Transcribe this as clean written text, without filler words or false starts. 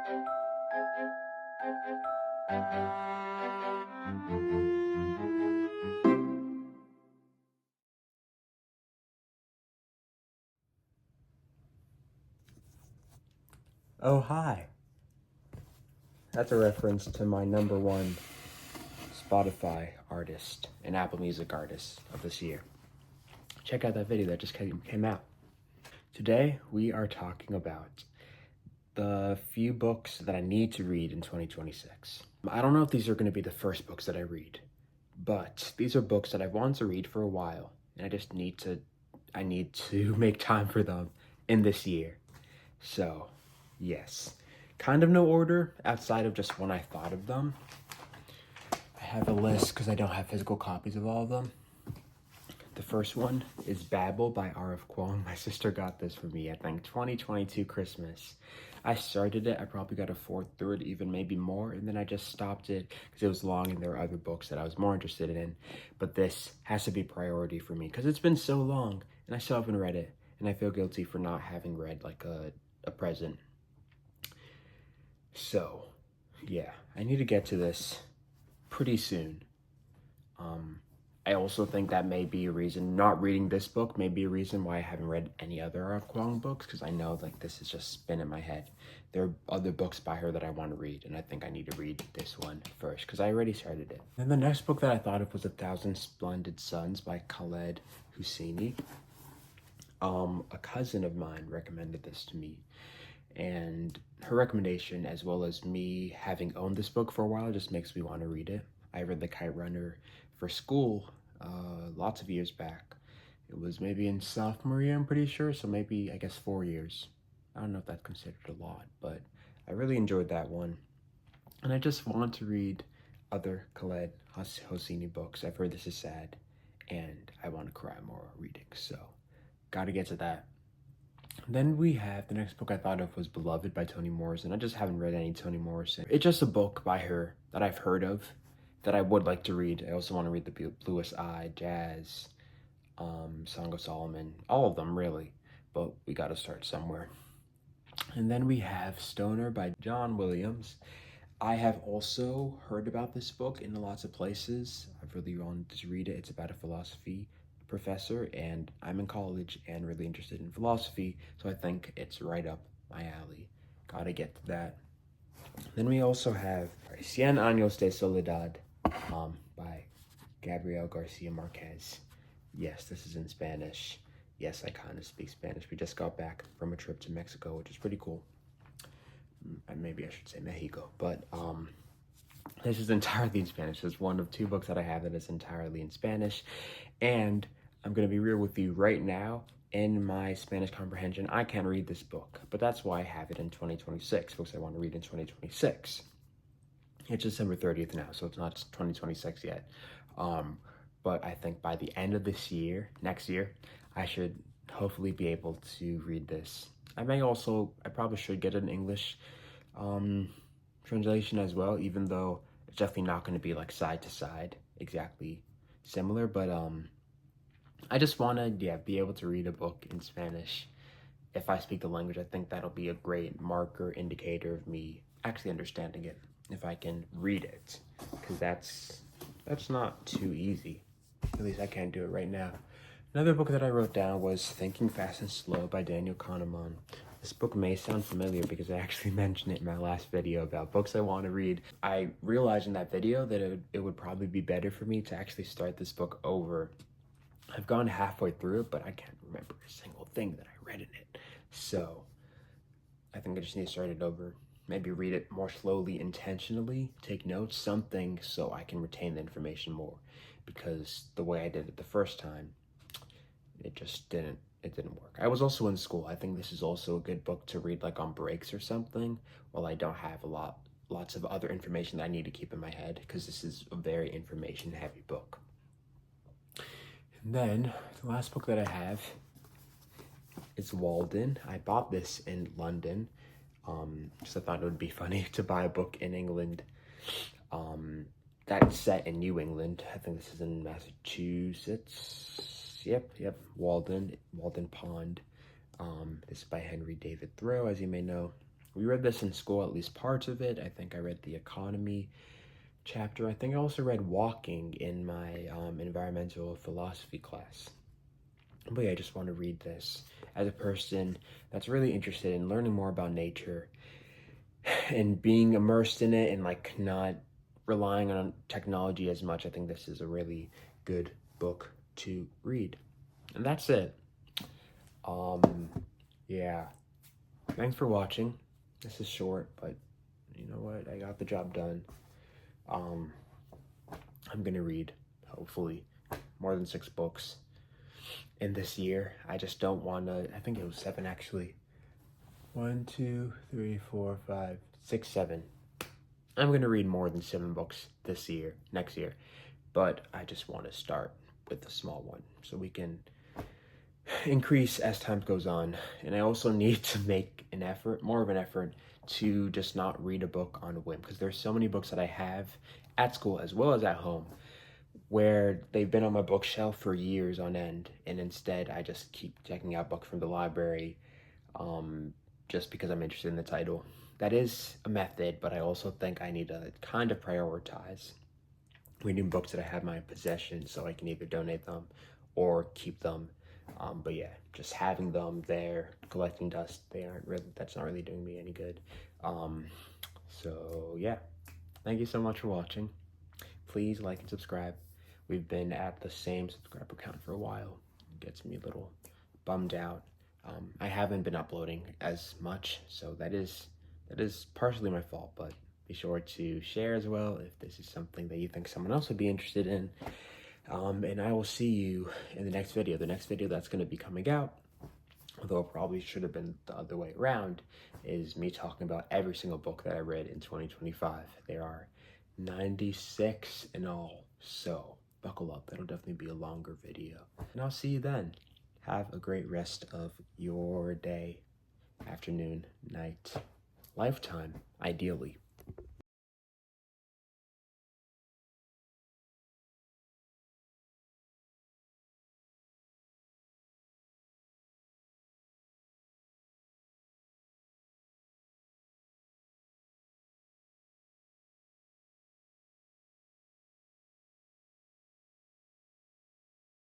Oh, hi. That's a reference to my number one Spotify artist and Apple Music artist of this year. Check out that video that just came out. Today, we are talking about the few books that I need to read in 2026. I don't know if these are going to be the first books that I read, but these are books that I've wanted to read for a while, and I need to make time for them in this year. So, yes. Kind of no order outside of just when I thought of them. I have a list because I don't have physical copies of all of them. The first one is Babel by R.F. Kuang. My sister got this for me, I think, 2022 Christmas. I started it, I probably got a fourth through it, even maybe more, and then I just stopped it because it was long and there were other books that I was more interested in. But this has to be priority for me because it's been so long and I still haven't read it, and I feel guilty for not having read like a present. So, yeah, I need to get to this pretty soon. I also think that may be a reason, not reading this book may be a reason why I haven't read any other R.F. Kuang books, because I know like this has just been in my head. There are other books by her that I want to read, and I think I need to read this one first, because I already started it. Then the next book that I thought of was A Thousand Splendid Suns by Khaled Hosseini. A cousin of mine recommended this to me, and her recommendation, as well as me having owned this book for a while, just makes me want to read it. I read The Kite Runner for school lots of years back. It was maybe in sophomore year, I'm pretty sure, so maybe, I guess, 4 years. I don't know if that's considered a lot, but I really enjoyed that one. And I just want to read other Khaled Hosseini books. I've heard this is sad, and I want to cry more reading, so gotta get to that. Then we have the next book I thought of was Beloved by Toni Morrison. I just haven't read any Toni Morrison. It's just a book by her that I've heard of that I would like to read. I also want to read The Bluest Eye, Jazz, Song of Solomon, all of them really, but we got to start somewhere. And then we have Stoner by John Williams. I have also heard about this book in lots of places. I've really wanted to read it. It's about a philosophy professor, and I'm in college and really interested in philosophy, so I think it's right up my alley. Gotta get to that. Then we also have Cien Años de Soledad by Gabriel Garcia Marquez. Yes, this is in Spanish. Yes, I kind of speak Spanish. We just got back from a trip to Mexico, which is pretty cool. And maybe I should say Mexico, but this is entirely in Spanish. It's one of two books that I have that is entirely in Spanish, and I'm gonna be real with you right now. In my Spanish comprehension, I can't read this book, but that's why I have it in 2026, because I want to read in 2026. It's December 30th now, so it's not 2026 yet. But I think by the end of this year, next year, I should hopefully be able to read this. I probably should get an English translation as well, even though it's definitely not going to be like side to side exactly similar. But I just want to, be able to read a book in Spanish. If I speak the language, I think that'll be a great marker, indicator of me actually understanding it, if I can read it, because that's not too easy. At least I can't do it right now. Another book that I wrote down was Thinking Fast and Slow by Daniel Kahneman. This book may sound familiar because I actually mentioned it in my last video about books I want to read. I realized in that video that it would probably be better for me to actually start this book over. I've gone halfway through it, but I can't remember a single thing that I read in it. So I think I just need to start it over. Maybe read it more slowly, intentionally, take notes, something so I can retain the information more. Because the way I did it the first time, it didn't work. I was also in school. I think this is also a good book to read like on breaks or something, while I don't have lots of other information that I need to keep in my head, because this is a very information heavy book. And then the last book that I have is Walden. I bought this in London. Just I thought it would be funny to buy a book in England that's set in New England. I think this is in Massachusetts. Yep, Walden Pond. This is by Henry David Thoreau, as you may know. We read this in school, at least parts of it. I think I read the economy chapter. I think I also read Walking in my environmental philosophy class. But yeah, I just want to read this as a person that's really interested in learning more about nature and being immersed in it and like not relying on technology as much. I think this is a really good book to read. And that's it. Yeah. Thanks for watching. This is short, but you know what? I got the job done. I'm gonna read, hopefully, more than 6 books in this year. I just don't want to. I think it was 7 actually. 1, 2, 3, 4, 5, 6, 7. I'm gonna read more than 7 books this year, next year, but I just want to start with a small one so we can increase as time goes on. And I also need to make an effort, more of an effort, to just not read a book on a whim, because there's so many books that I have at school as well as at home where they've been on my bookshelf for years on end, and instead I just keep checking out books from the library just because I'm interested in the title. That is a method, but I also think I need to kind of prioritize reading books that I have in my possession so I can either donate them or keep them. But yeah, just having them there collecting dust, that's not really doing me any good. So yeah, thank you so much for watching. Please like and subscribe. We've been at the same subscriber count for a while. It gets me a little bummed out. I haven't been uploading as much, so that is partially my fault, but be sure to share as well if this is something that you think someone else would be interested in. And I will see you in the next video. The next video that's going to be coming out, although it probably should have been the other way around, is me talking about every single book that I read in 2025. There are 96 in all, so buckle up. That'll definitely be a longer video. And I'll see you then. Have a great rest of your day, afternoon, night, lifetime, ideally.